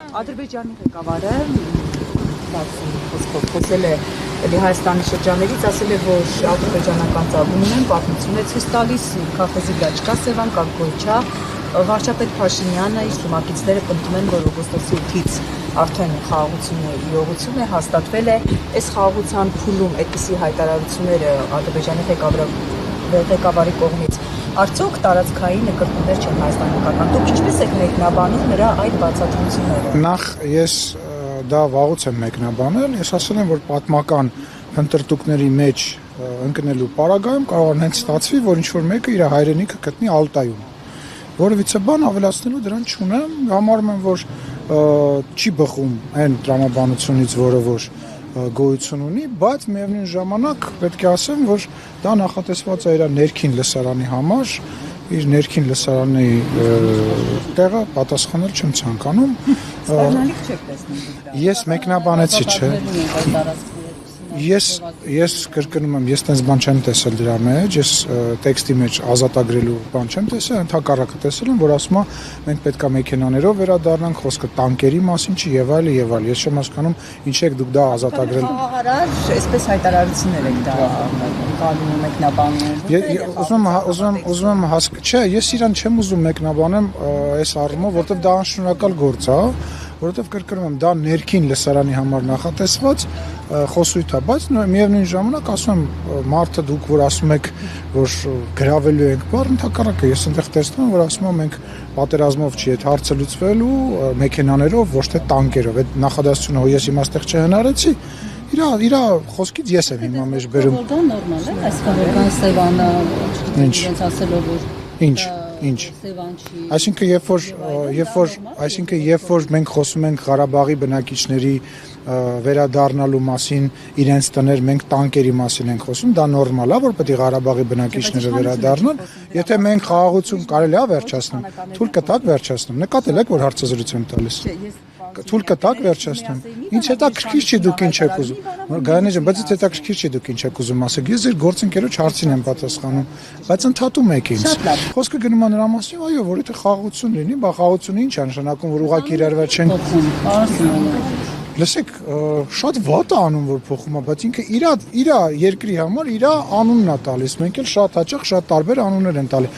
Ադրբեջանի ղեկավարը խոսել է Հայաստանի շրջաններից, ասել է, որ ադրբեջանական ծագումն են պատմություն է ցույց տալիս, քարտեզի վրա չկա Սևան կամ Գոյչա, վարչապետ Փաշինյանը իր զուգակիցները պնդում են, որ օգոստոսի 8-ից արդեն խաղաղությունը իրողություն է, հաստատվել է, այս խաղաղության փուլում այդպիսի հայտարարությունները ադրբեջանի ղեկավարի կողմից արդյոք տարածքային նկրտումներ չեն Հայաստանի նկատմամբ, դուք ինչպես եք մեկնաբանում նրա այդ բացատրությունները։ Նախ ես դա վաղուց եմ մեկնաբանել, ես ասել եմ, որ պատմական փնտրտուքների մեջ ընկնելու պարագայում կարող է հենց ստացվի, որ ինչ-որ մեկը իր հայրենիքը գտնի Ալտայում։ Որովհետեւ բան ավելացնելու դրան չունեմ, համարում եմ, որ չի բխում այն տրամաբանությունից, որը որ գոյություն ունի, բայց միևնույն ժամանակ պետք է ասեմ, որ դա նախատեսված է իր ներքին լսարանի համար, իր ներքին լսարանի տեղը պատասխանել չեմ ցանկանում։ Սպառնալիք չեք տեսնում դուք։ Ես մեկնաբանեցի, չէ։ Ես կրկնում եմ, ես տես բան չեմ տեսել դրա մեջ, ես տեքստի մեջ ազատագրելու բան չեմ տեսել, ընդհակառակը տեսել եմ, որ ասում է մենք պետք է մեքենաներով վերադառնանք, խոսքը տանկերի մասին չի եւ այլ եւ այլ։ Ես չեմ հասկանում ինչ եք դուք դա ազատագրել։ Խաղարար, այսպես հայտարարություններ եք դա կալում մեկնաբանում։ Ուզում եմ չէ, ես իրան չեմ ուզում մեկնաբանեմ այս առումով, որովհետեւ դա անշնորհակալ գործ է, որովհետեւ կրկնում եմ, դա ներքին լսարանի համար նախատեսված խոսույթ է, բայց միևնույն ժամանակ ասում եմ, մարդը դուք որ ասում եք, որ գրավելու ենք բառ, ընդհակառակը ես այնտեղ տեսնում եմ, որ ասում եմ մենք պատերազմով չի այդ հարցը լուծվելու, մեքենաներով, ոչ թե տանկերով։ Այդ նախադասությունը հո ես հիմա այստեղ չհնարեցի, իր խոսքից ես եմ հիմա մեջ բերում։ Դա նորմալ է, այսքան Սևանը, իրենց ասելով որ Ինչ։ Այսինքն երբ որ մենք խոսում ենք Ղարաբաղի բնակիչների վերադառնալու մասին, իրենց տներ մենք տանկերի մասին ենք խոսում, դա նորմալ է, որ պետք է Ղարաբաղի բնակիչները վերադառնան, եթե մենք խաղաղություն կարելի է վերջացնել, թույլ կտակ վերջացնեմ, նկատել եք որ հարցազրույց եմ տալիս։ Թույլ կտակ վերջացնեմ։ Ինչ հետաքրքիր չի դուք ինչ եք ուզում։ Գայանե ջան, բայց հետաքրքիր չի դուք ինչ եք ուզում ասեք։ Ես ձեր գործընկերոջ հարցին եմ պատասխանում, բայց ընդհատում եք ինձ։ Խոսքը գնում է նրա մասին, այո, որ եթե խաղաղություն լինի, բա խաղաղությունը ինչ է նշանակում, որ ուղղակի իրար վրա չեն։ Լսեք, շատ վատ է անում, որ փոխում է, բայց ինքը իր երկրի համար իր անունն է տալիս։ Մենք էլ շատ հաճախ շատ տարբեր անուններ են տալի։